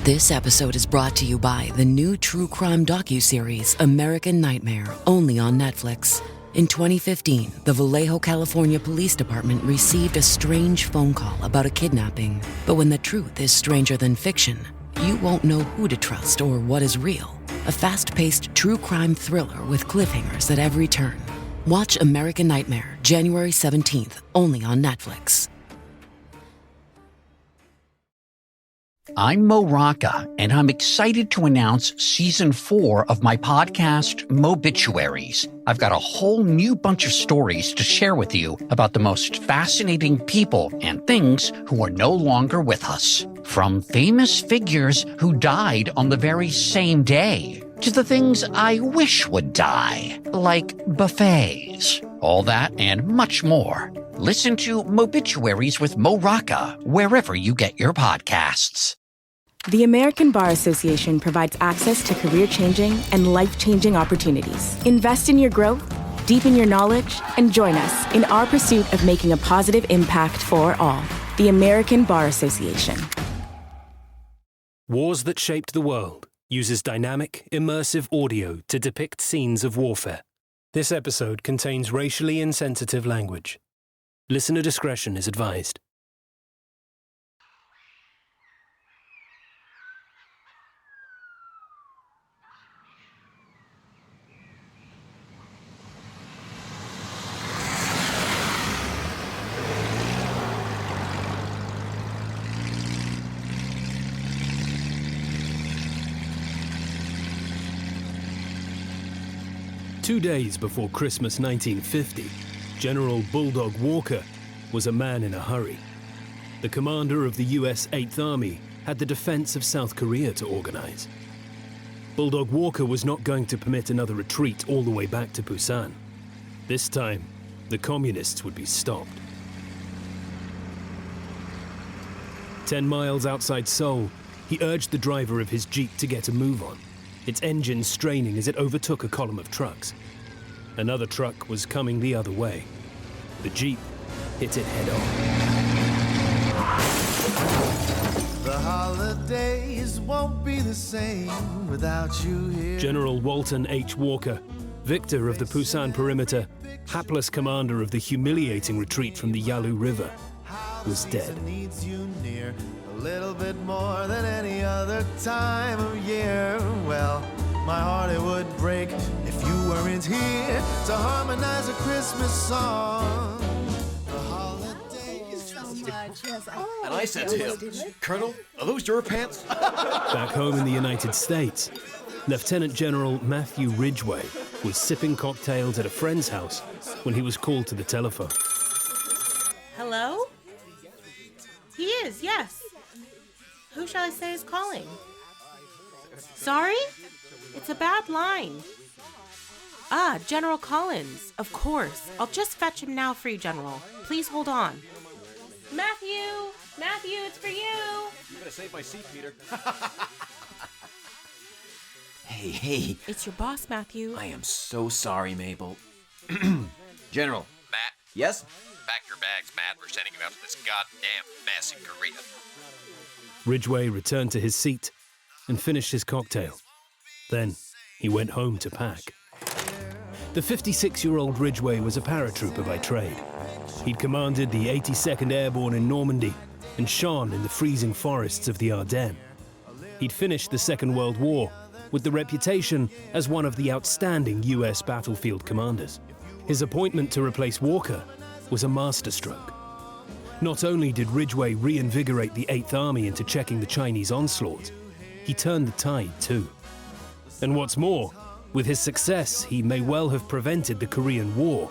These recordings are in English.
This episode is brought to you by the new true crime docuseries American Nightmare, only on Netflix. In 2015, the Vallejo, California Police Department received a strange phone call about a kidnapping. But when the truth is stranger than fiction, you won't know who to trust or what is real. A fast-paced true crime thriller with cliffhangers at every turn. Watch American Nightmare, January 17th, only on Netflix. I'm Mo Rocca, and I'm excited to announce Season 4 of my podcast, Mobituaries. I've got a whole new bunch of stories to share with you about the most fascinating people and things who are no longer with us. From famous figures who died on the very same day, to the things I wish would die, like buffets. All that and much more. Listen to Mobituaries with Mo Rocca wherever you get your podcasts. The American Bar Association provides access to career-changing and life-changing opportunities. Invest in your growth, deepen your knowledge, and join us in our pursuit of making a positive impact for all. The American Bar Association. Wars That Shaped the World uses dynamic, immersive audio to depict scenes of warfare. This episode contains racially insensitive language. Listener discretion is advised. Two days before Christmas 1950, General Bulldog Walker was a man in a hurry. The commander of the US 8th Army had the defense of South Korea to organize. Bulldog Walker was not going to permit another retreat all the way back to Busan. This time, the communists would be stopped. 10 miles outside Seoul, he urged the driver of his Jeep to get a move on, its engine straining as it overtook a column of trucks. Another truck was coming the other way. The Jeep hit it head on. The holidays won't be the same without you here. General Walton H. Walker, victor of the Busan perimeter, hapless commander of the humiliating retreat from the Yalu River, was dead. Needs you near a little bit more than any other time of year. Well, my heart it would break if you weren't here to harmonize a Christmas song. The holidays. And I said to him, "Colonel, are those your pants?" Back home in the United States, Lieutenant General Matthew Ridgway was sipping cocktails at a friend's house when he was called to the telephone. Hello? He is, yes. Who shall I say is calling? Sorry? It's a bad line. Ah, General Collins. Of course. I'll just fetch him now for you, General. Please hold on. Matthew! Matthew, it's for you! You better save my seat, Peter. Hey. It's your boss, Matthew. I am so sorry, Mabel. General. Matt. Yes? Pack your bags, Matt. We're sending you out to this goddamn mess in Korea. Ridgway returned to his seat and finished his cocktail. Then he went home to pack. The 56-year-old Ridgway was a paratrooper by trade. He'd commanded the 82nd Airborne in Normandy and shone in the freezing forests of the Ardennes. He'd finished the Second World War with the reputation as one of the outstanding US battlefield commanders. His appointment to replace Walker was a masterstroke. Not only did Ridgway reinvigorate the 8th Army into checking the Chinese onslaught, he turned the tide too. And what's more, with his success, he may well have prevented the Korean War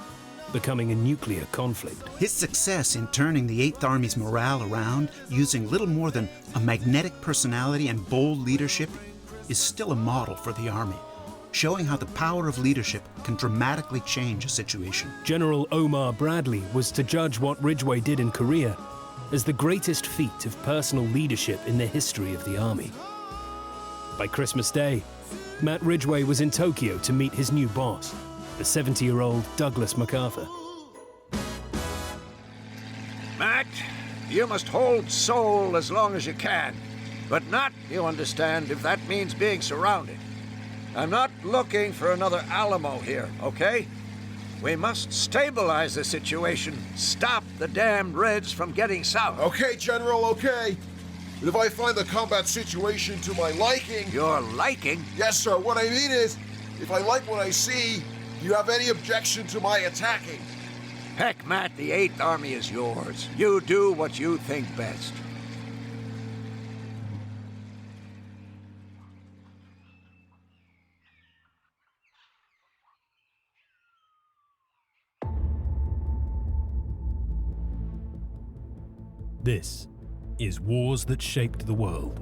becoming a nuclear conflict. His success in turning the 8th Army's morale around using little more than a magnetic personality and bold leadership is still a model for the Army, showing how the power of leadership can dramatically change a situation. General Omar Bradley was to judge what Ridgway did in Korea as the greatest feat of personal leadership in the history of the Army. By Christmas Day, Matt Ridgway was in Tokyo to meet his new boss, the 70-year-old Douglas MacArthur. Matt, you must hold Seoul as long as you can. But not, you understand, if that means being surrounded. I'm not looking for another Alamo here, okay? We must stabilize the situation, stop the damned Reds from getting south. Okay, General, okay. But if I find the combat situation to my liking... Your liking? Yes, sir. What I mean is, if I like what I see, do you have any objection to my attacking? Heck, Matt, the 8th Army is yours. You do what you think best. This is Wars That Shaped the World.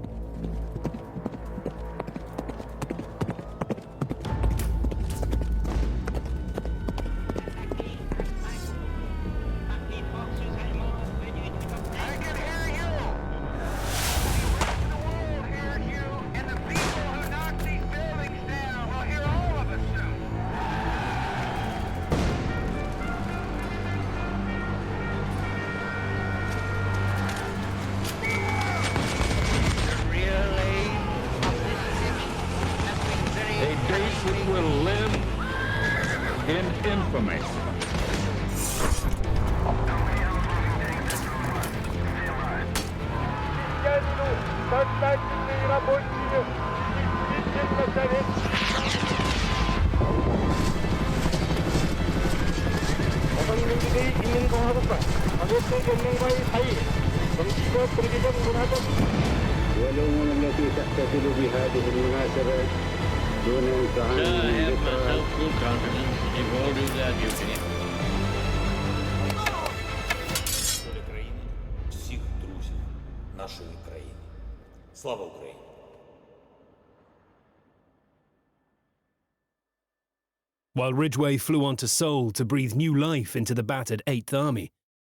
While Ridgway flew on to Seoul to breathe new life into the battered 8th Army,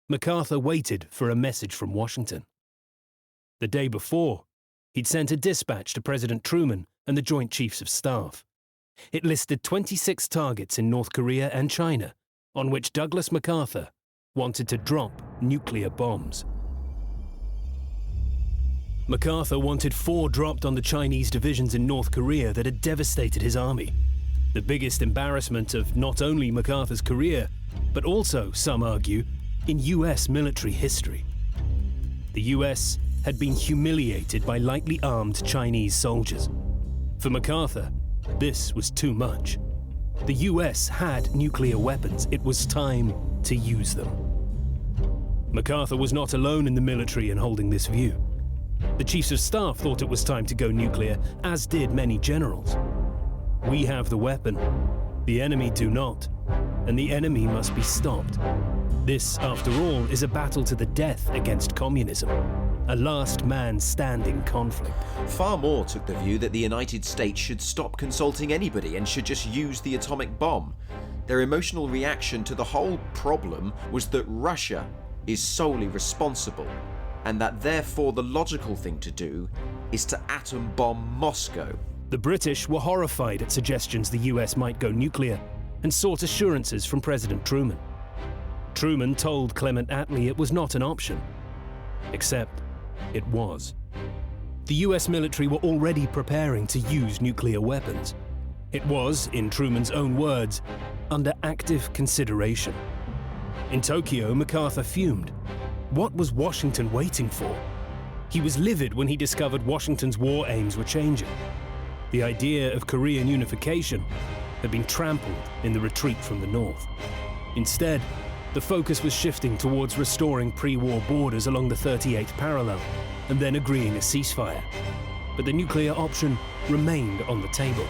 MacArthur waited for a message from Washington. The day before, he'd sent a dispatch to President Truman and the Joint Chiefs of Staff. It listed 26 targets in North Korea and China on which Douglas MacArthur wanted to drop nuclear bombs. MacArthur wanted 4 dropped on the Chinese divisions in North Korea that had devastated his army. The biggest embarrassment of not only MacArthur's career, but also, some argue, in US military history. The US had been humiliated by lightly armed Chinese soldiers. For MacArthur, this was too much. The US had nuclear weapons. It was time to use them. MacArthur was not alone in the military in holding this view. The Chiefs of Staff thought it was time to go nuclear, as did many generals. We have the weapon, the enemy do not, and the enemy must be stopped. This, after all, is a battle to the death against communism, a last man standing conflict. Far more took the view that the United States should stop consulting anybody and should just use the atomic bomb. Their emotional reaction to the whole problem was that Russia is solely responsible, and that therefore the logical thing to do is to atom bomb Moscow. The British were horrified at suggestions the US might go nuclear and sought assurances from President Truman. Truman told Clement Attlee it was not an option. Except it was. The US military were already preparing to use nuclear weapons. It was, in Truman's own words, under active consideration. In Tokyo, MacArthur fumed. What was Washington waiting for? He was livid when he discovered Washington's war aims were changing. The idea of Korean unification had been trampled in the retreat from the north. Instead, the focus was shifting towards restoring pre-war borders along the 38th parallel and then agreeing a ceasefire. But the nuclear option remained on the table.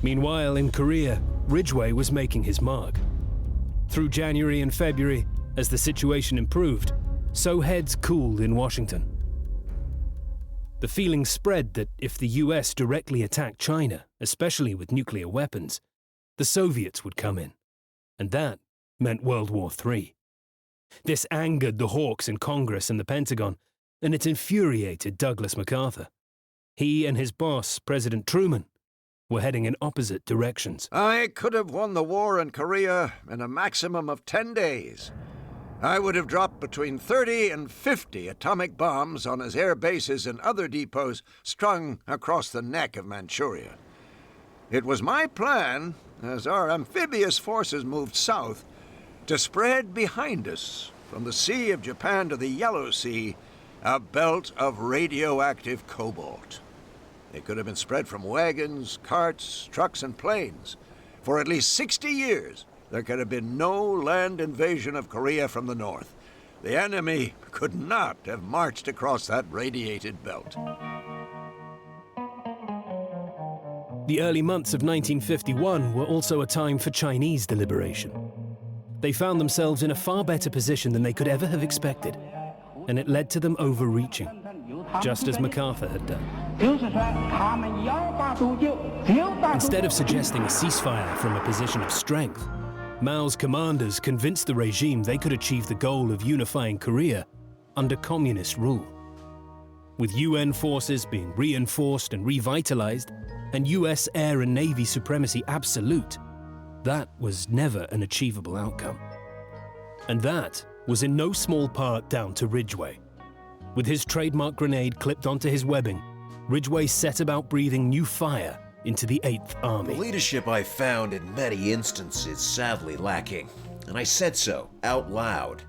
Meanwhile, in Korea, Ridgway was making his mark. Through January and February, as the situation improved, so heads cooled in Washington. The feeling spread that if the US directly attacked China, especially with nuclear weapons, the Soviets would come in. And that meant World War III. This angered the hawks in Congress and the Pentagon, and it infuriated Douglas MacArthur. He and his boss, President Truman, were heading in opposite directions. I could have won the war in Korea in a maximum of 10 days. I would have dropped between 30 and 50 atomic bombs on his air bases and other depots strung across the neck of Manchuria. It was my plan, as our amphibious forces moved south, to spread behind us, from the Sea of Japan to the Yellow Sea, a belt of radioactive cobalt. It could have been spread from wagons, carts, trucks, and planes. For at least 60 years, there could have been no land invasion of Korea from the north. The enemy could not have marched across that radiated belt. The early months of 1951 were also a time for Chinese deliberation. They found themselves in a far better position than they could ever have expected, and it led to them overreaching, just as MacArthur had done. Instead of suggesting a ceasefire from a position of strength, Mao's commanders convinced the regime they could achieve the goal of unifying Korea under communist rule. With UN forces being reinforced and revitalized, and US air and navy supremacy absolute, that was never an achievable outcome. And that was in no small part down to Ridgway. With his trademark grenade clipped onto his webbing, Ridgway set about breathing new fire into the 8th Army. The leadership I found in many instances sadly lacking, and I said so out loud.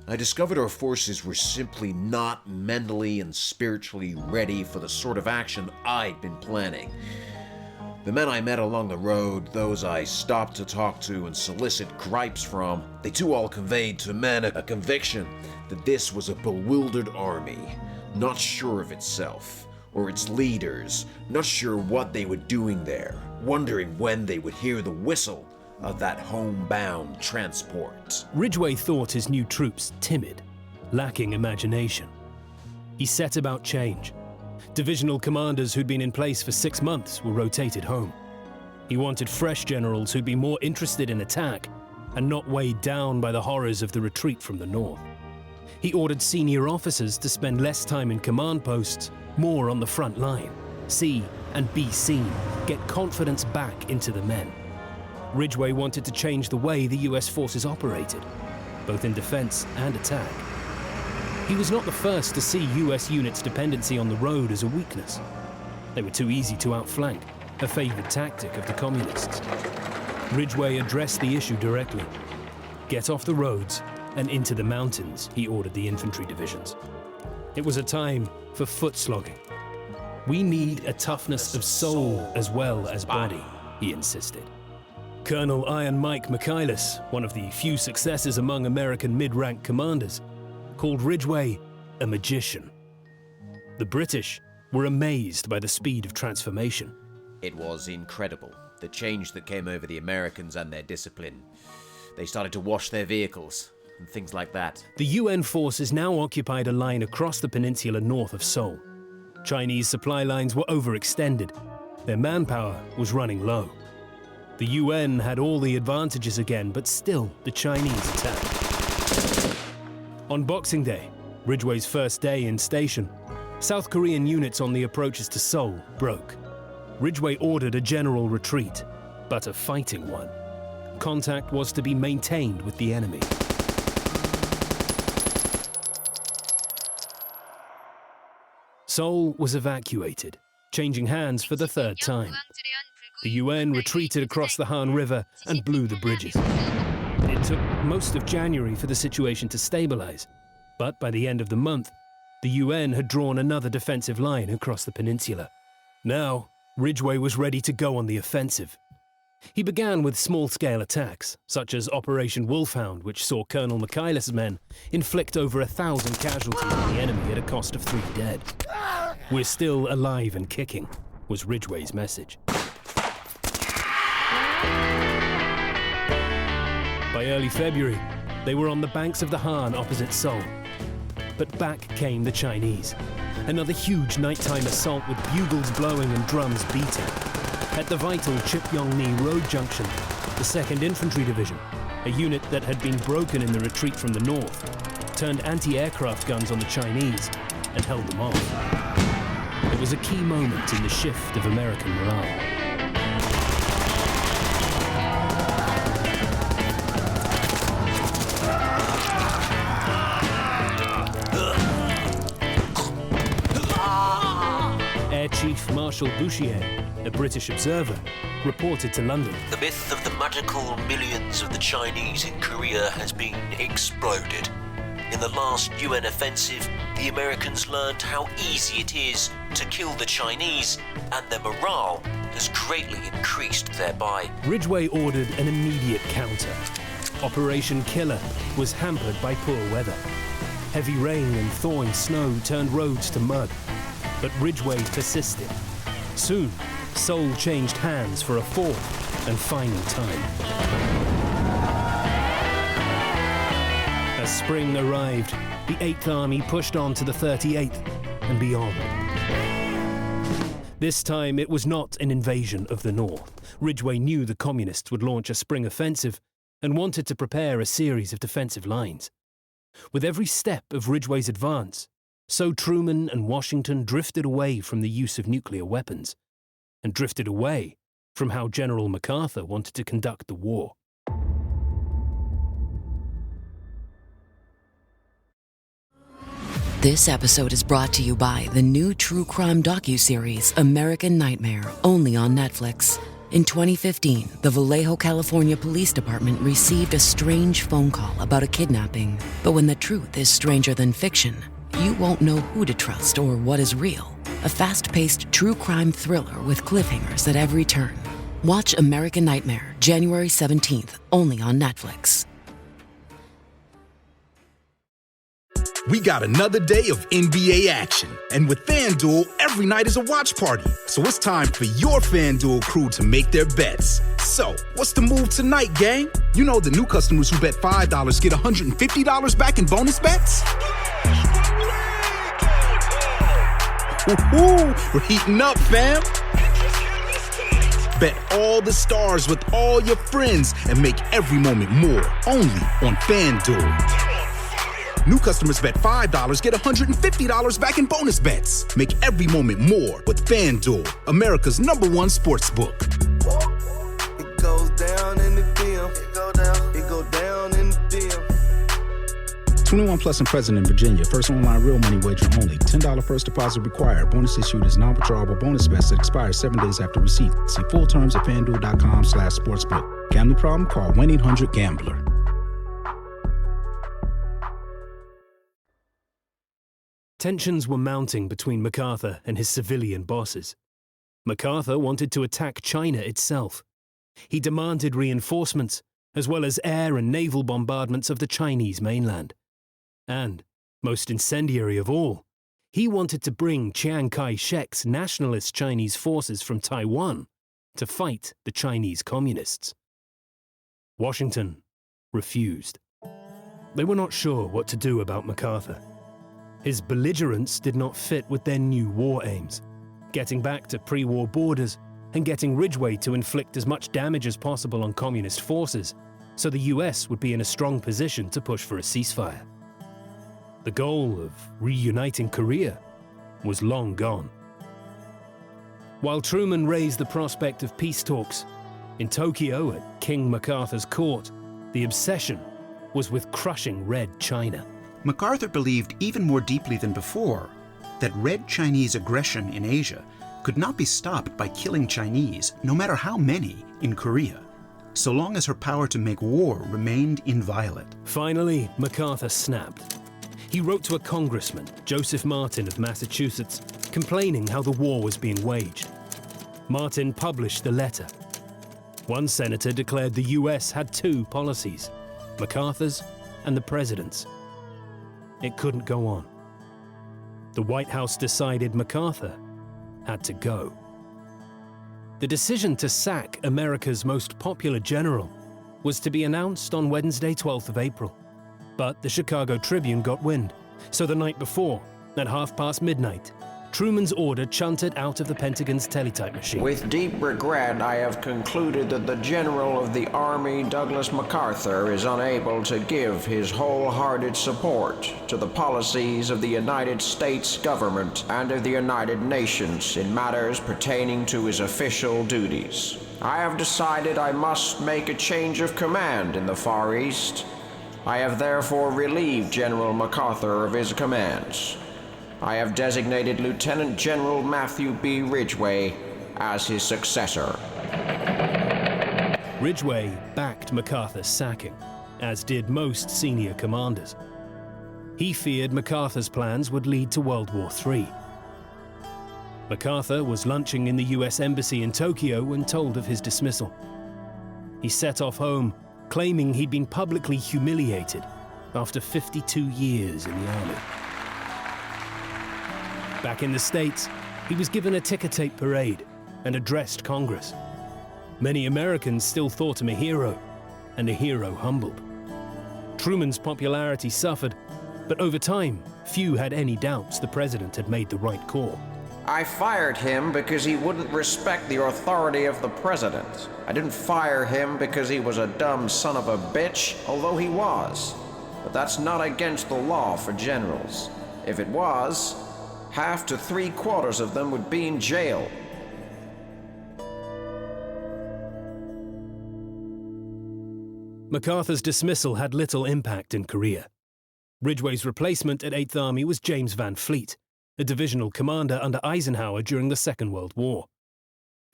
I discovered our forces were simply not mentally and spiritually ready for the sort of action I'd been planning. The men I met along the road, those I stopped to talk to and solicit gripes from, they too all conveyed to men a conviction that this was a bewildered army, not sure of itself or its leaders, not sure what they were doing there, wondering when they would hear the whistle of that homebound transport. Ridgway thought his new troops timid, lacking imagination. He set about change. Divisional commanders who'd been in place for 6 months were rotated home. He wanted fresh generals who'd be more interested in attack and not weighed down by the horrors of the retreat from the north. He ordered senior officers to spend less time in command posts, more on the front line, see and be seen, get confidence back into the men. Ridgway wanted to change the way the US forces operated, both in defense and attack. He was not the first to see US units' dependency on the road as a weakness. They were too easy to outflank, a favored tactic of the communists. Ridgway addressed the issue directly. Get off the roads and into the mountains, he ordered the infantry divisions. It was a time for foot slogging. We need a toughness of soul as well as body, he insisted. Colonel Iron Mike McIllis, one of the few successes among American mid-rank commanders, called Ridgway a magician. The British were amazed by the speed of transformation. It was incredible, the change that came over the Americans and their discipline. They started to wash their vehicles and things like that. The UN forces now occupied a line across the peninsula north of Seoul. Chinese supply lines were overextended. Their manpower was running low. The UN had all the advantages again, but still the Chinese attacked. On Boxing Day, Ridgway's first day in station, South Korean units on the approaches to Seoul broke. Ridgway ordered a general retreat, but a fighting one. Contact was to be maintained with the enemy. Seoul was evacuated, changing hands for the 3rd time. The UN retreated across the Han River and blew the bridges. It took most of January for the situation to stabilize, but by the end of the month, the UN had drawn another defensive line across the peninsula. Now, Ridgway was ready to go on the offensive. He began with small-scale attacks, such as Operation Wolfhound, which saw Colonel McIllis' men inflict over 1,000 casualties on the enemy at a cost of 3 dead. "We're still alive and kicking," was Ridgway's message. By early February, they were on the banks of the Han opposite Seoul. But back came the Chinese. Another huge nighttime assault with bugles blowing and drums beating. At the vital Chipyong-ni Road Junction, the 2nd Infantry Division, a unit that had been broken in the retreat from the north, turned anti-aircraft guns on the Chinese and held them off. It was a key moment in the shift of American morale. Marshal Bouchier, a British observer, reported to London. The myth of the magical millions of the Chinese in Korea has been exploded. In the last UN offensive, the Americans learned how easy it is to kill the Chinese, and their morale has greatly increased thereby. Ridgway ordered an immediate counter. Operation Killer was hampered by poor weather. Heavy rain and thawing snow turned roads to mud, but Ridgway persisted. Soon, Seoul changed hands for a fourth and final time. As spring arrived, the 8th Army pushed on to the 38th and beyond. This time, it was not an invasion of the North. Ridgway knew the Communists would launch a spring offensive and wanted to prepare a series of defensive lines. With every step of Ridgway's advance, so Truman and Washington drifted away from the use of nuclear weapons and drifted away from how General MacArthur wanted to conduct the war. This episode is brought to you by the new true crime docuseries American Nightmare, only on Netflix. In 2015, the Vallejo, California Police Department received a strange phone call about a kidnapping. But when the truth is stranger than fiction, you won't know who to trust or what is real. A fast-paced true crime thriller with cliffhangers at every turn. Watch American Nightmare, January 17th, only on Netflix. We got another day of NBA action. And with FanDuel, every night is a watch party. So it's time for your FanDuel crew to make their bets. So, what's the move tonight, gang? You know the new customers who bet $5 get $150 back in bonus bets? Woo-hoo, we're heating up, fam. Bet all the stars with all your friends and make every moment more. Only on FanDuel. New customers bet $5, get $150 back in bonus bets. Make every moment more with FanDuel, America's #1 sportsbook. It goes down in the DM. It go down in the DM. 21 plus and present in Virginia. First online real money wager only. $10 first deposit required. Bonus issued as non-withdrawable bonus bets that expire 7 days after receipt. See full terms at FanDuel.com/sportsbook. Gambling problem? Call 1-800-GAMBLER. Tensions were mounting between MacArthur and his civilian bosses. MacArthur wanted to attack China itself. He demanded reinforcements, as well as air and naval bombardments of the Chinese mainland. And, most incendiary of all, he wanted to bring Chiang Kai-shek's nationalist Chinese forces from Taiwan to fight the Chinese communists. Washington refused. They were not sure what to do about MacArthur. His belligerence did not fit with their new war aims, getting back to pre-war borders and getting Ridgway to inflict as much damage as possible on communist forces, so the US would be in a strong position to push for a ceasefire. The goal of reuniting Korea was long gone. While Truman raised the prospect of peace talks, in Tokyo at King MacArthur's court, the obsession was with crushing Red China. MacArthur believed even more deeply than before that Red Chinese aggression in Asia could not be stopped by killing Chinese, no matter how many, in Korea, so long as her power to make war remained inviolate. Finally, MacArthur snapped. He wrote to a congressman, Joseph Martin of Massachusetts, complaining how the war was being waged. Martin published the letter. One senator declared the US had two policies, MacArthur's and the president's. It couldn't go on. The White House decided MacArthur had to go. The decision to sack America's most popular general was to be announced on Wednesday, 12th of April. But the Chicago Tribune got wind, so the night before, at midnight, Truman's order chunted out of the Pentagon's teletype machine. With deep regret, I have concluded that the General of the Army, Douglas MacArthur, is unable to give his wholehearted support to the policies of the United States government and of the United Nations in matters pertaining to his official duties. I have decided I must make a change of command in the Far East. I have therefore relieved General MacArthur of his commands. I have designated Lieutenant General Matthew B. Ridgway as his successor. Ridgway backed MacArthur's sacking, as did most senior commanders. He feared MacArthur's plans would lead to World War III. MacArthur was lunching in the US Embassy in Tokyo when told of his dismissal. He set off home, claiming he'd been publicly humiliated after 52 years in the army. Back in the States, he was given a ticker-tape parade and addressed Congress. Many Americans still thought him a hero, and a hero humbled. Truman's popularity suffered, but over time, few had any doubts the president had made the right call. I fired him because he wouldn't respect the authority of the president. I didn't fire him because he was a dumb son of a bitch, although he was. But that's not against the law for generals. If it was, half to 3/4 of them would be in jail. MacArthur's dismissal had little impact in Korea. Ridgway's replacement at 8th Army was James Van Fleet, a divisional commander under Eisenhower during the Second World War.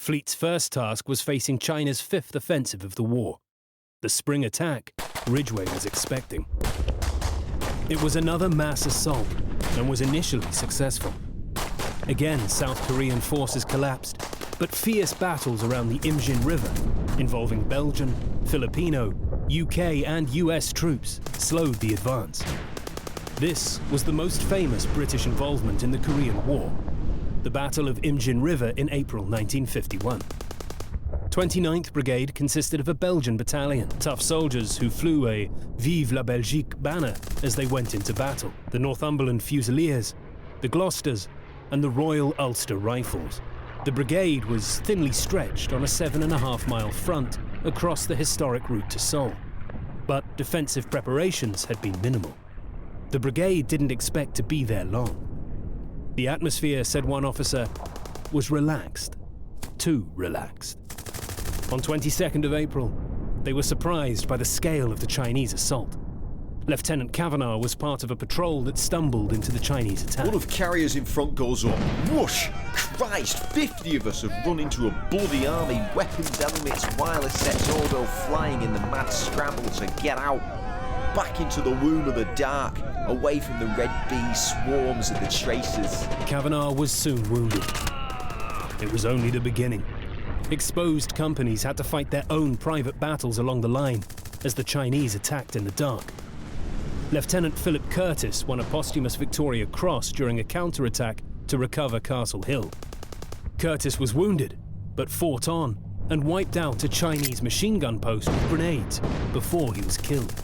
Fleet's first task was facing China's 5th offensive of the war, the spring attack Ridgway was expecting. It was another mass assault and was initially successful. Again, South Korean forces collapsed, but fierce battles around the Imjin River, involving Belgian, Filipino, UK and US troops, slowed the advance. This was the most famous British involvement in the Korean War, the Battle of Imjin River in April 1951. 29th Brigade consisted of a Belgian battalion, tough soldiers who flew a Vive la Belgique banner as they went into battle, the Northumberland Fusiliers, the Gloucesters, and the Royal Ulster Rifles. The brigade was thinly stretched on a 7.5-mile front across the historic route to Seoul, but defensive preparations had been minimal. The brigade didn't expect to be there long. The atmosphere, said one officer, was relaxed, too relaxed. On 22nd of April, they were surprised by the scale of the Chinese assault. Lieutenant Kavanagh was part of a patrol that stumbled into the Chinese attack. One of carriers in front goes up. Whoosh! Christ, 50 of us have run into a bloody army, weapons, helmets, wireless sets, all go flying in the mad scramble to get out. Back into the womb of the dark, away from the red bee swarms of the tracers. Kavanagh was soon wounded. It was only the beginning. Exposed companies had to fight their own private battles along the line as the Chinese attacked in the dark. Lieutenant Philip Curtis won a posthumous Victoria Cross during a counterattack to recover Castle Hill. Curtis was wounded, but fought on and wiped out a Chinese machine gun post with grenades before he was killed.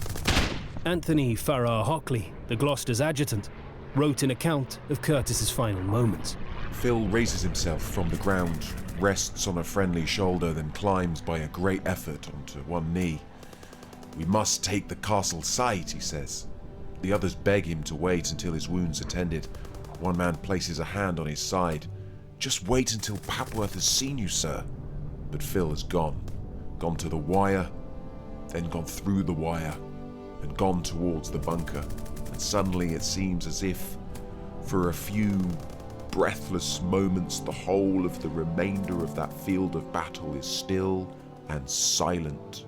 Anthony Farrar Hockley, the Gloucester's adjutant, wrote an account of Curtis's final moments. Phil raises himself from the ground, rests on a friendly shoulder, then climbs by a great effort onto one knee. "We must take the castle site," he says. The others beg him to wait until his wounds are tended. One man places a hand on his side. "Just wait until Papworth has seen you, sir." But Phil has gone to the wire, then gone through the wire, and gone towards the bunker. And suddenly it seems as if, for a few breathless moments, the whole of the remainder of that field of battle is still and silent,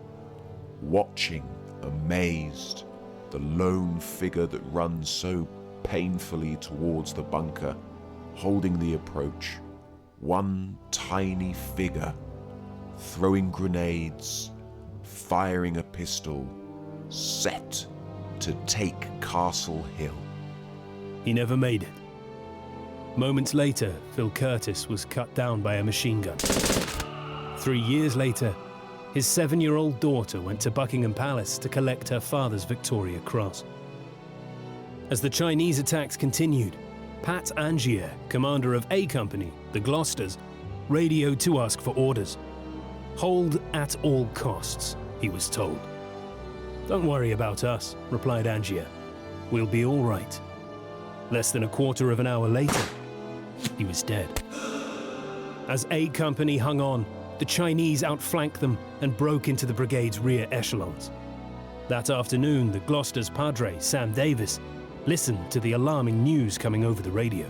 watching, amazed, the lone figure that runs so painfully towards the bunker, holding the approach, one tiny figure, throwing grenades, firing a pistol, set to take Castle Hill. He never made it. Moments later, Phil Curtis was cut down by a machine gun. 3 years later, his 7-year-old daughter went to Buckingham Palace to collect her father's Victoria Cross. As the Chinese attacks continued, Pat Angier, commander of A Company, the Gloucesters, radioed to ask for orders. "Hold at all costs," he was told. "Don't worry about us," replied Angier. "We'll be all right." Less than a quarter of an hour later, he was dead. As A Company hung on, the Chinese outflanked them and broke into the brigade's rear echelons. That afternoon, the Gloucester's padre, Sam Davis, listened to the alarming news coming over the radio.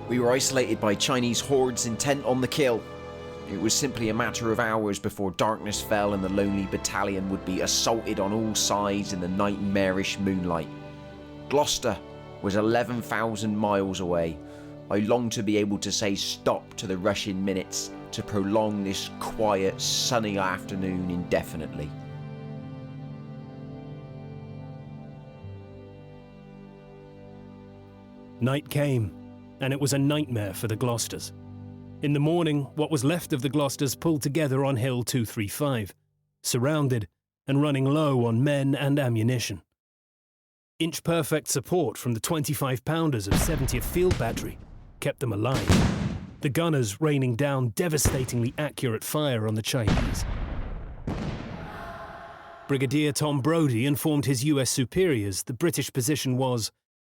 We were isolated by Chinese hordes intent on the kill. It was simply a matter of hours before darkness fell and the lonely battalion would be assaulted on all sides in the nightmarish moonlight. Gloucester was 11,000 miles away. I longed to be able to say stop to the rushing minutes, to prolong this quiet, sunny afternoon indefinitely. Night came, and it was a nightmare for the Gloucesters. In the morning, what was left of the Gloucesters pulled together on Hill 235, surrounded and running low on men and ammunition. Inch-perfect support from the 25-pounders of 70th Field Battery kept them alive, the gunners raining down devastatingly accurate fire on the Chinese. Brigadier Tom Brodie informed his US superiors the British position was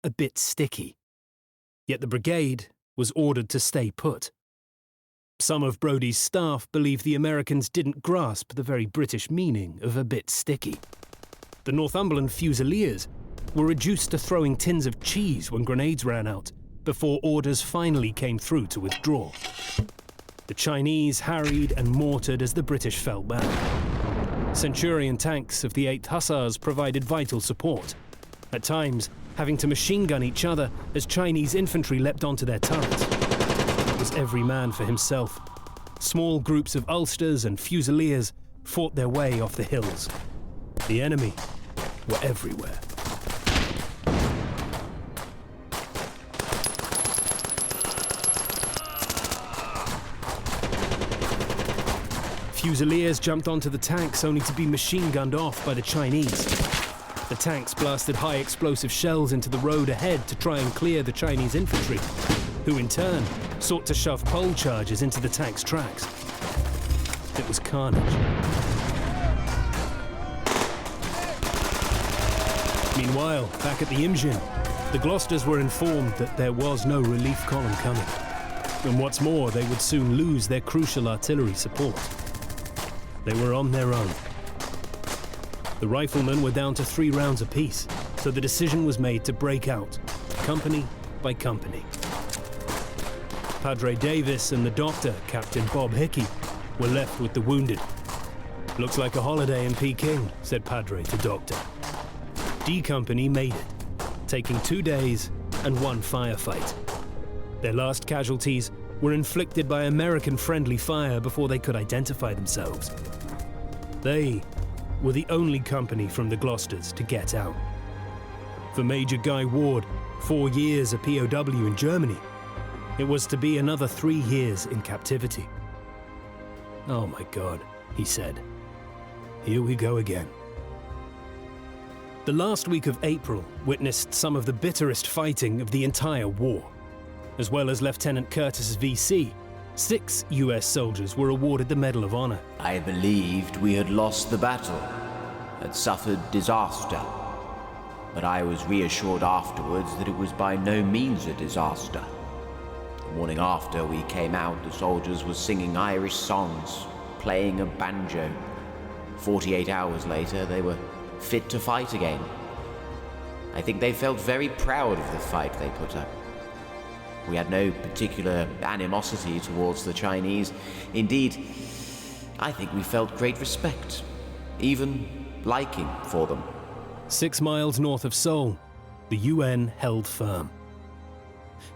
a bit sticky. Yet the brigade was ordered to stay put. Some of Brodie's staff believed the Americans didn't grasp the very British meaning of a bit sticky. The Northumberland Fusiliers were reduced to throwing tins of cheese when grenades ran out, before orders finally came through to withdraw. The Chinese harried and mortared as the British fell back. Centurion tanks of the 8th Hussars provided vital support, at times having to machine gun each other as Chinese infantry leapt onto their turrets. It was every man for himself. Small groups of Ulsters and Fusiliers fought their way off the hills. The enemy were everywhere. Fusiliers jumped onto the tanks only to be machine gunned off by the Chinese. The tanks blasted high explosive shells into the road ahead to try and clear the Chinese infantry, who in turn sought to shove pole charges into the tanks' tracks. It was carnage. Meanwhile, back at the Imjin, the Gloucesters were informed that there was no relief column coming. And what's more, they would soon lose their crucial artillery support. They were on their own. The riflemen were down to 3 rounds apiece, so the decision was made to break out, company by company. Padre Davis and the doctor, Captain Bob Hickey, were left with the wounded. "Looks like a holiday in Peking," said Padre to Doctor. D Company made it, taking 2 days and 1 firefight. Their last casualties were inflicted by American-friendly fire before they could identify themselves. They were the only company from the Gloucesters to get out. For Major Guy Ward, 4 years a POW in Germany, it was to be another 3 years in captivity. "Oh my God," he said. "Here we go again." The last week of April witnessed some of the bitterest fighting of the entire war. As well as Lieutenant Curtis's VC, 6 US soldiers were awarded the Medal of Honor. "I believed we had lost the battle, had suffered disaster. But I was reassured afterwards that it was by no means a disaster. The morning after we came out, the soldiers were singing Irish songs, playing a banjo. 48 hours later, they were fit to fight again. I think they felt very proud of the fight they put up. We had no particular animosity towards the Chinese. Indeed, I think we felt great respect, even liking for them." 6 miles north of Seoul, the UN held firm.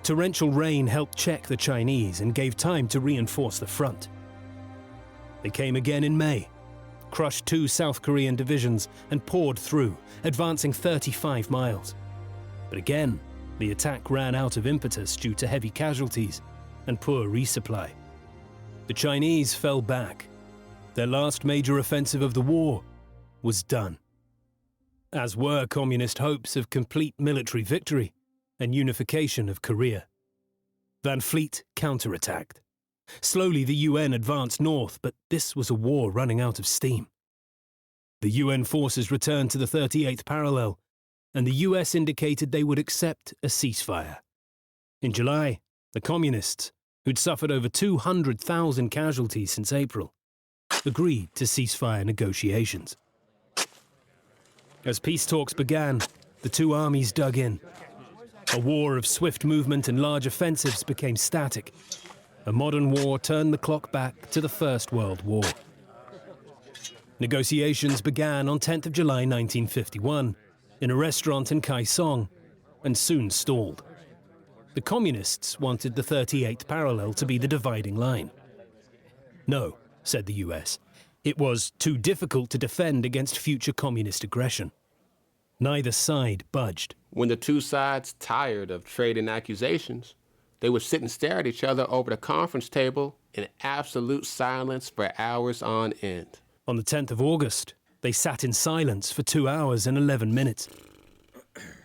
Torrential rain helped check the Chinese and gave time to reinforce the front. They came again in May, crushed 2 South Korean divisions and poured through, advancing 35 miles. But again, the attack ran out of impetus due to heavy casualties and poor resupply. The Chinese fell back. Their last major offensive of the war was done, as were communist hopes of complete military victory and unification of Korea. Van Fleet counterattacked. Slowly the UN advanced north, but this was a war running out of steam. The UN forces returned to the 38th parallel, and the US indicated they would accept a ceasefire. In July, the communists, who'd suffered over 200,000 casualties since April, agreed to ceasefire negotiations. As peace talks began, the 2 armies dug in, A war of swift movement and large offensives became static. A modern war turned the clock back to the First World War. Negotiations began on 10th of July 1951 in a restaurant in Kaesong and soon stalled. The communists wanted the 38th parallel to be the dividing line. No, said the US. It was too difficult to defend against future communist aggression. Neither side budged. When the two sides tired of trading accusations, they would sit and stare at each other over the conference table in absolute silence for hours on end. On the 10th of August, they sat in silence for 2 hours and 11 minutes.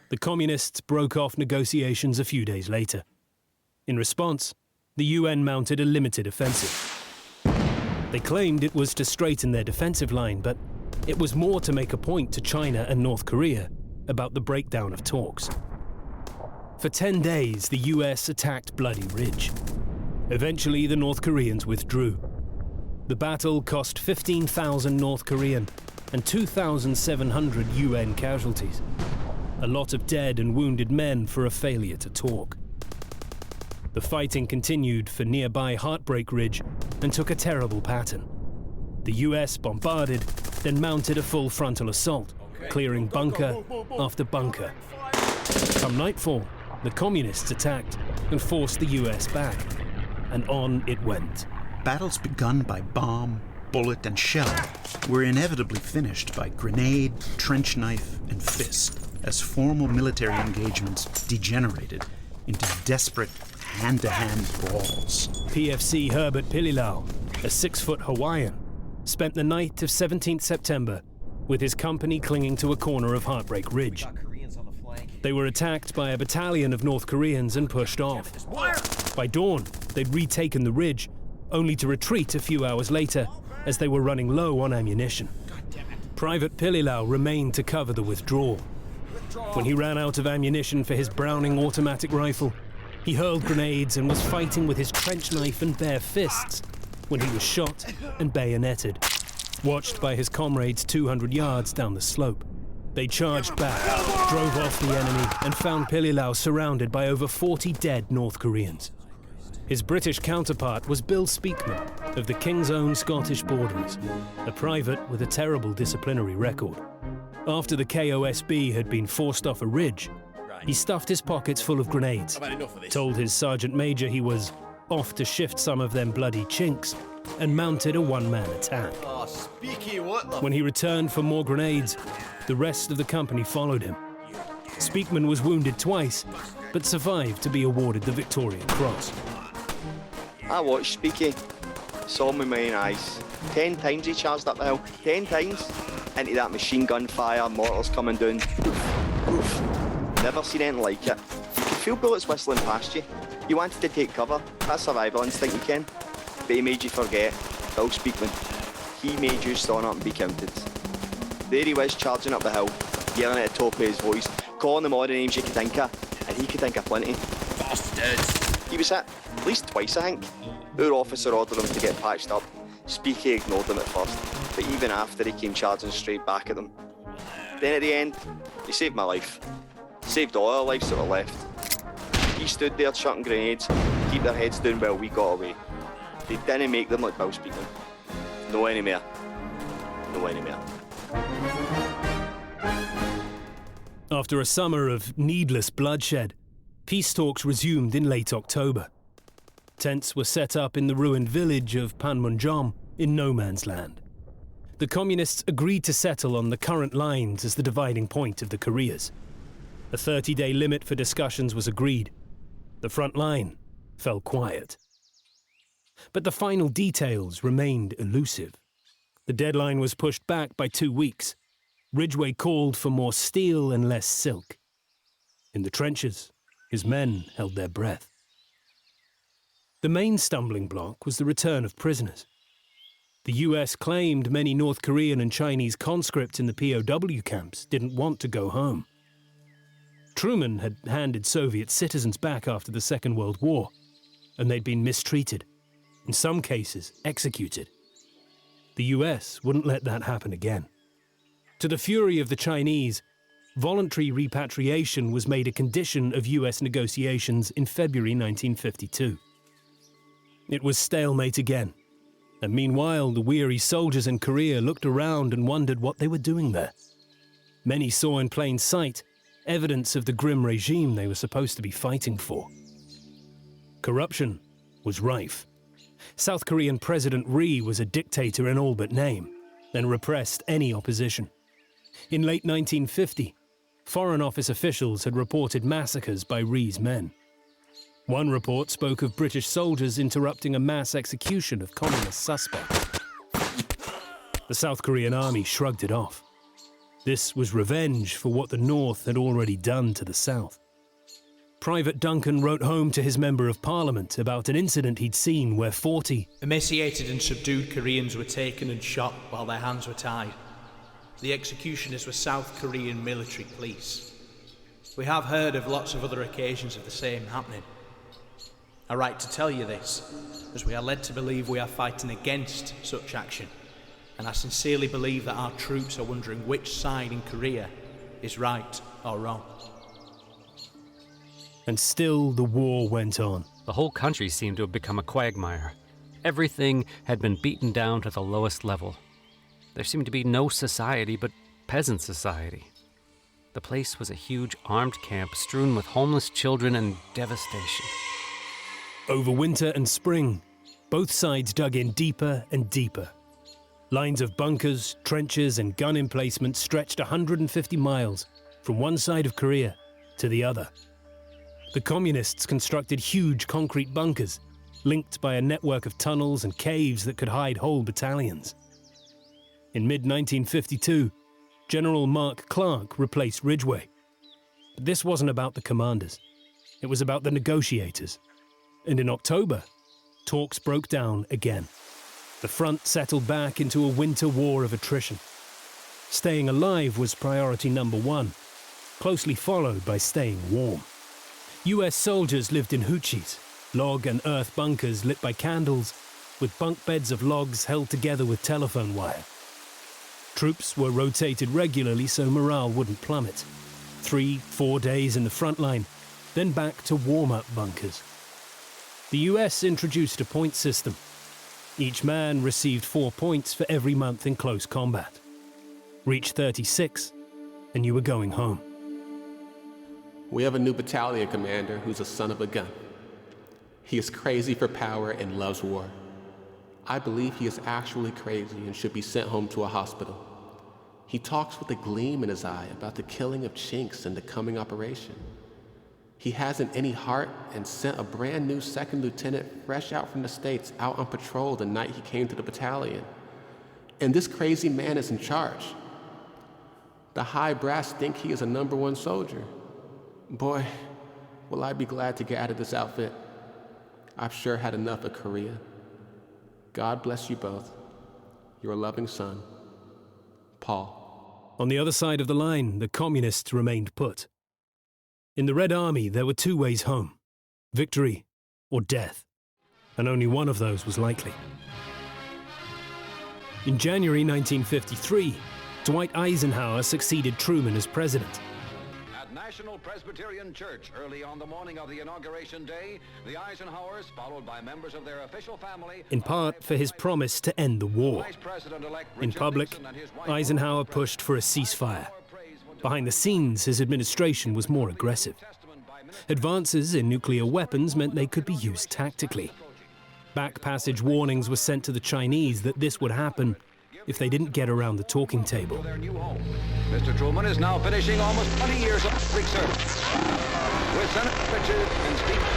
The communists broke off negotiations a few days later. In response, the UN mounted a limited offensive. They claimed it was to straighten their defensive line, but it was more to make a point to China and North Korea about the breakdown of talks. For 10 days, the US attacked Bloody Ridge. Eventually, the North Koreans withdrew. The battle cost 15,000 North Korean and 2,700 UN casualties. A lot of dead and wounded men for a failure to talk. The fighting continued for nearby Heartbreak Ridge and took a terrible pattern. The US bombarded, then mounted a full frontal assault, clearing bunker after bunker. Come nightfall, the communists attacked and forced the US back, and on it went. Battles begun by bomb, bullet, and shell were inevitably finished by grenade, trench knife, and fist, as formal military engagements degenerated into desperate hand-to-hand brawls. PFC Herbert Pililau, a 6-foot Hawaiian, spent the night of 17th September with his company clinging to a corner of Heartbreak Ridge. They were attacked by a battalion of North Koreans and pushed off. By dawn, they'd retaken the ridge, only to retreat a few hours later as they were running low on ammunition. Private Pililau remained to cover the withdrawal. When he ran out of ammunition for his Browning automatic rifle, he hurled grenades and was fighting with his trench knife and bare fists when he was shot and bayoneted, watched by his comrades 200 yards down the slope. They charged back, drove off the enemy, and found Pililau surrounded by over 40 dead North Koreans. His British counterpart was Bill Speakman of the King's Own Scottish Borderers, a private with a terrible disciplinary record. After the KOSB had been forced off a ridge, he stuffed his pockets full of grenades, told his sergeant major he was off to shift some of them bloody chinks, and mounted a one-man attack. When he returned for more grenades, the rest of the company followed him. Speakman was wounded twice, but survived to be awarded the Victoria Cross. I watched Speaky, saw him with my own eyes. 10 times he charged up the hill, 10 times, into that machine gun fire, mortars coming down. Oof. Never seen anything like it. You could feel bullets whistling past you. You wanted to take cover, that's survival instinct, you can. But he made you forget. Bill Speakman. He made you stand up and be counted. There he was charging up the hill, yelling at the top of his voice, calling them all the names you could think of, and he could think of plenty. Bastards! He was hit at least twice, I think. Our officer ordered him to get patched up. Speaky ignored them at first, but even after he came charging straight back at them. Then at the end, he saved my life. Saved all our lives that were left. He stood there chucking grenades, keep their heads down while we got away. They didn't make them like Bill Speakman. No anymore. No anymore. After a summer of needless bloodshed, peace talks resumed in late October. Tents were set up in the ruined village of Panmunjom in no man's land. The communists agreed to settle on the current lines as the dividing point of the Koreas. A 30-day limit for discussions was agreed. The front line fell quiet. But the final details remained elusive. The deadline was pushed back by 2 weeks. Ridgway called for more steel and less silk. In the trenches, his men held their breath. The main stumbling block was the return of prisoners. The US claimed many North Korean and Chinese conscripts in the POW camps didn't want to go home. Truman had handed Soviet citizens back after the Second World War, and they'd been mistreated, in some cases executed. The US wouldn't let that happen again. To the fury of the Chinese, voluntary repatriation was made a condition of US negotiations in February 1952. It was stalemate again, and meanwhile the weary soldiers in Korea looked around and wondered what they were doing there. Many saw in plain sight evidence of the grim regime they were supposed to be fighting for. Corruption was rife. South Korean President Ri was a dictator in all but name, and repressed any opposition. In late 1950, Foreign Office officials had reported massacres by Ri's men. One report spoke of British soldiers interrupting a mass execution of communist suspects. The South Korean army shrugged it off. This was revenge for what the North had already done to the South. Private Duncan wrote home to his Member of Parliament about an incident he'd seen where 40 emaciated and subdued Koreans were taken and shot while their hands were tied. The executioners were South Korean military police. We have heard of lots of other occasions of the same happening. I write to tell you this, as we are led to believe we are fighting against such action, and I sincerely believe that our troops are wondering which side in Korea is right or wrong. And still the war went on. The whole country seemed to have become a quagmire. Everything had been beaten down to the lowest level. There seemed to be no society but peasant society. The place was a huge armed camp strewn with homeless children and devastation. Over winter and spring, both sides dug in deeper and deeper. Lines of bunkers, trenches, and gun emplacements stretched 150 miles from one side of Korea to the other. The communists constructed huge concrete bunkers, linked by a network of tunnels and caves that could hide whole battalions. In mid-1952, General Mark Clark replaced Ridgway. But this wasn't about the commanders. It was about the negotiators. And in October, talks broke down again. The front settled back into a winter war of attrition. Staying alive was priority number one, closely followed by staying warm. US soldiers lived in huchis, log and earth bunkers lit by candles, with bunk beds of logs held together with telephone wire. Troops were rotated regularly so morale wouldn't plummet. 3-4 days in the front line, then back to warm-up bunkers. The US introduced a point system. Each man received 4 points for every month in close combat. Reach 36, and you were going home. We have a new battalion commander who's a son of a gun. He is crazy for power and loves war. I believe he is actually crazy and should be sent home to a hospital. He talks with a gleam in his eye about the killing of Chinks and the coming operation. He hasn't any heart and sent a brand new second lieutenant fresh out from the States out on patrol the night he came to the battalion. And this crazy man is in charge. The high brass think he is a #1 soldier. Boy, will I be glad to get out of this outfit. I've sure had enough of Korea. God bless you both. Your loving son, Paul. On the other side of the line, the communists remained put. In the Red Army, there were two ways home: victory or death, and only one of those was likely. In January 1953, Dwight Eisenhower succeeded Truman as president. At National Presbyterian Church, early on the morning of the inauguration day, the Eisenhowers, followed by members of their official family, In part for his promise to end the war. In public, Eisenhower pushed for a ceasefire. Behind the scenes, his administration was more aggressive. Advances in nuclear weapons meant they could be used tactically. Back passage warnings were sent to the Chinese that this would happen if they didn't get around the talking table. Mr. Truman is now finishing almost 20 years of public service. With Senate Richard and Speaker.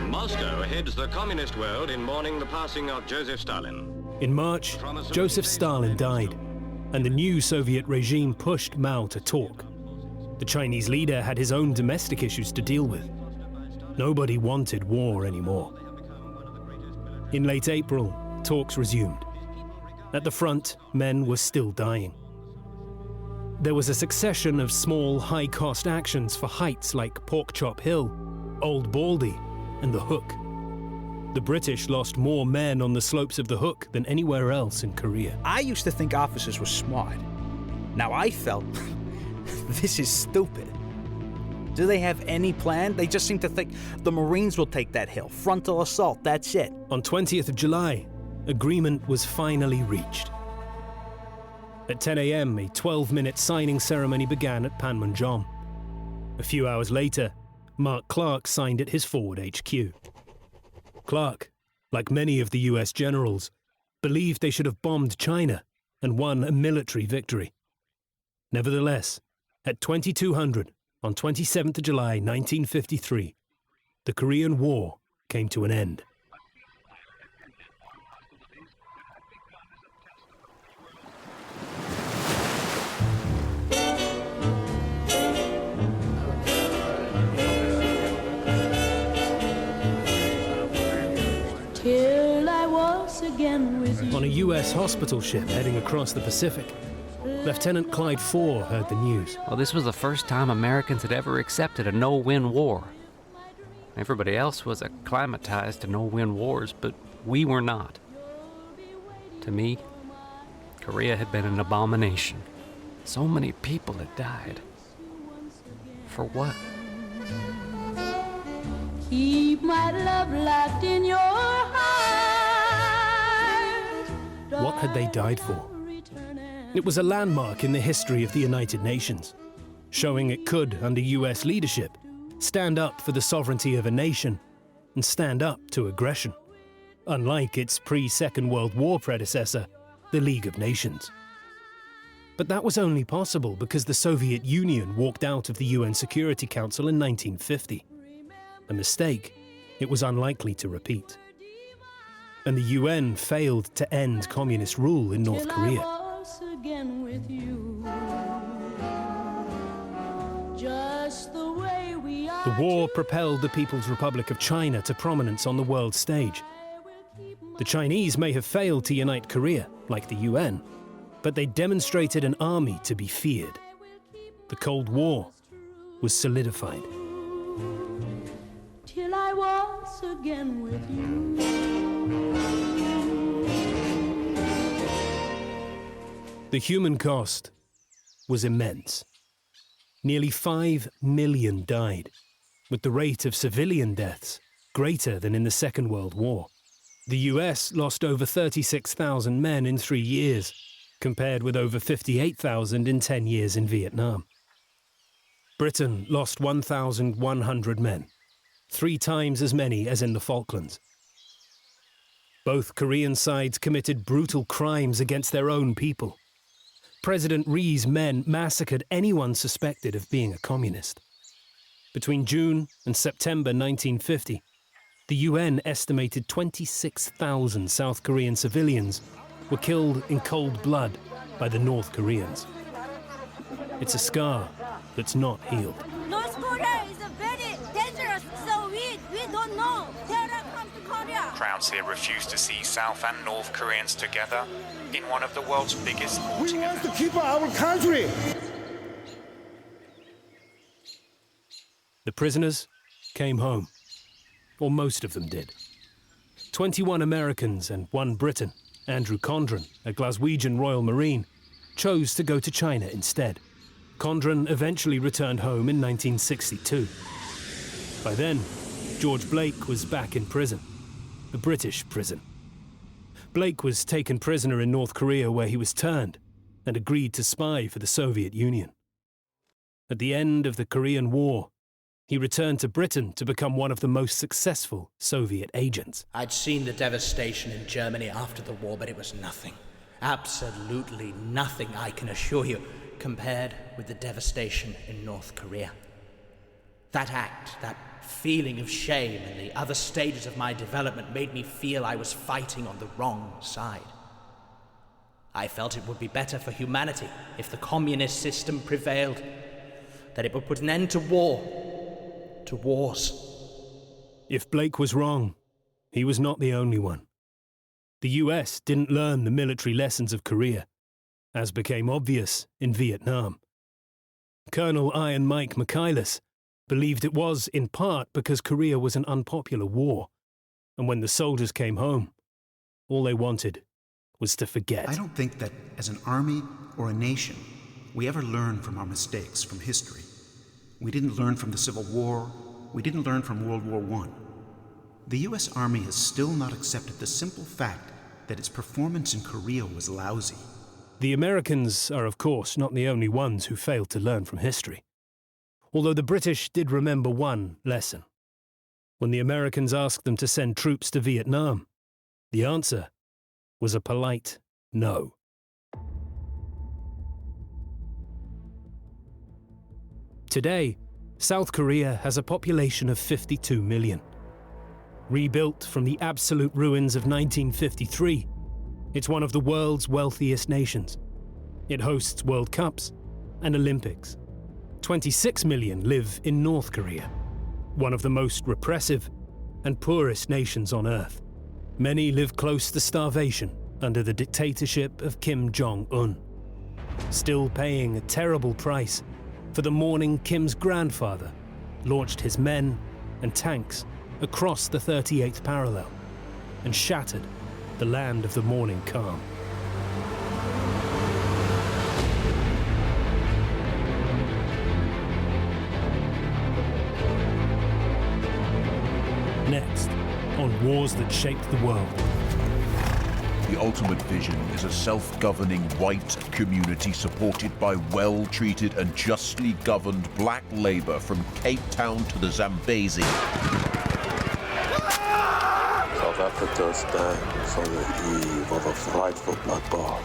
Moscow heads the communist world in mourning the passing of Joseph Stalin. In March, Joseph Stalin died, and the new Soviet regime pushed Mao to talk. The Chinese leader had his own domestic issues to deal with. Nobody wanted war anymore. In late April, talks resumed. At the front, men were still dying. There was a succession of small, high-cost actions for heights like Porkchop Hill, Old Baldy, and the Hook. The British lost more men on the slopes of the Hook than anywhere else in Korea. I used to think officers were smart. Now I felt This is stupid. Do they have any plan? They just seem to think the Marines will take that hill. Frontal assault, that's it. On 20th of July, agreement was finally reached. At 10 a.m., a 12-minute signing ceremony began at Panmunjom. A few hours later, Mark Clark signed at his forward HQ. Clark, like many of the US generals, believed they should have bombed China and won a military victory. Nevertheless, at 2200, on 27th of July 1953, the Korean War came to an end. Till I was again with you. On a US hospital ship heading across the Pacific, Lieutenant Clyde Fore heard the news. Well, this was the first time Americans had ever accepted a no-win war. Everybody else was acclimatized to no-win wars, but we were not. To me, Korea had been an abomination. So many people had died. For what? Keep my love locked in your heart. What had they died for? It was a landmark in the history of the United Nations, showing it could, under US leadership, stand up for the sovereignty of a nation and stand up to aggression, unlike its pre-Second World War predecessor, the League of Nations. But that was only possible because the Soviet Union walked out of the UN Security Council in 1950. A mistake it was unlikely to repeat. And the UN failed to end communist rule in North Korea. Again with you. Just the way we are. The war propelled the People's Republic of China to prominence on the world stage. The Chinese may have failed to unite Korea, like the UN, but they demonstrated an army to be feared. The Cold War was solidified. Till I was again with you. The human cost was immense. Nearly 5 million died, with the rate of civilian deaths greater than in the Second World War. The US lost over 36,000 men in 3 years, compared with over 58,000 in 10 years in Vietnam. Britain lost 1,100 men, 3 times as many as in the Falklands. Both Korean sides committed brutal crimes against their own people. President Rhee's men massacred anyone suspected of being a communist. Between June and September 1950, the UN estimated 26,000 South Korean civilians were killed in cold blood by the North Koreans. It's a scar that's not healed. North Korea is a very dangerous, so we don't know. Terror comes to Korea. Crowds here refuse to see South and North Koreans together in one of the world's biggest sporting events. We want to keep our country. The prisoners came home, or most of them did. 21 Americans and 1 Briton, Andrew Condren, a Glaswegian Royal Marine, chose to go to China instead. Condren eventually returned home in 1962. By then, George Blake was back in prison, a British prison. Blake was taken prisoner in North Korea, where he was turned and agreed to spy for the Soviet Union. At the end of the Korean War, he returned to Britain to become one of the most successful Soviet agents. I'd seen the devastation in Germany after the war, but it was nothing. Absolutely nothing, I can assure you, compared with the devastation in North Korea. That act, that feeling of shame in the other stages of my development made me feel I was fighting on the wrong side. I felt it would be better for humanity if the communist system prevailed, that it would put an end to war, to wars. If Blake was wrong, he was not the only one. The US didn't learn the military lessons of Korea, as became obvious in Vietnam. Colonel Iron Mike Michaelis believed it was in part because Korea was an unpopular war, and when the soldiers came home, all they wanted was to forget. I don't think that as an army or a nation, we ever learn from our mistakes from history. We didn't learn from the Civil War. We didn't learn from World War I. The U.S. Army has still not accepted the simple fact that its performance in Korea was lousy. The Americans are, of course, not the only ones who failed to learn from history. Although the British did remember one lesson. When the Americans asked them to send troops to Vietnam, the answer was a polite no. Today, South Korea has a population of 52 million. Rebuilt from the absolute ruins of 1953, it's one of the world's wealthiest nations. It hosts World Cups and Olympics. 26 million live in North Korea, one of the most repressive and poorest nations on Earth. Many live close to starvation under the dictatorship of Kim Jong-un, still paying a terrible price for the morning Kim's grandfather launched his men and tanks across the 38th parallel and shattered the land of the morning calm. Next, on Wars That Shaped the World. The ultimate vision is a self-governing white community supported by well-treated and justly governed black labor from Cape Town to the Zambezi. South Africa stands on the eve of a frightful bloodbath,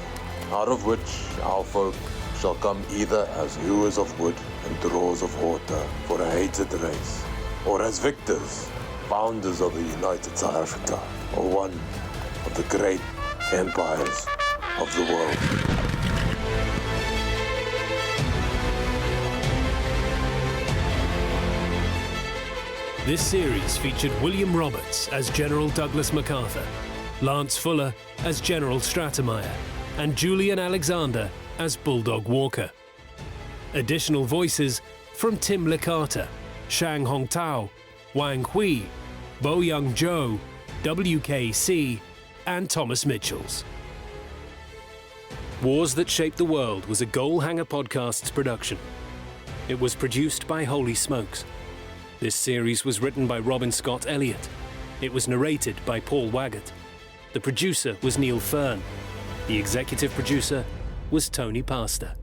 out of which our folk shall come either as hewers of wood and drawers of water for a hated race, or as victors, founders of the United South Africa, or one of the great empires of the world. This series featured William Roberts as General Douglas MacArthur, Lance Fuller as General Stratemayer, and Julian Alexander as Bulldog Walker. Additional voices from Tim Licata, Zhang Hongtao, Wang Hui, Boyoung Jo, WKC, and Thomas Mitchells. Wars That Shaped the World was a Goalhanger Podcasts production. It was produced by Holy Smokes. This series was written by Robin Scott Elliot. It was narrated by Paul Waggott. The producer was Neil Fearn. The executive producer was Tony Pastor.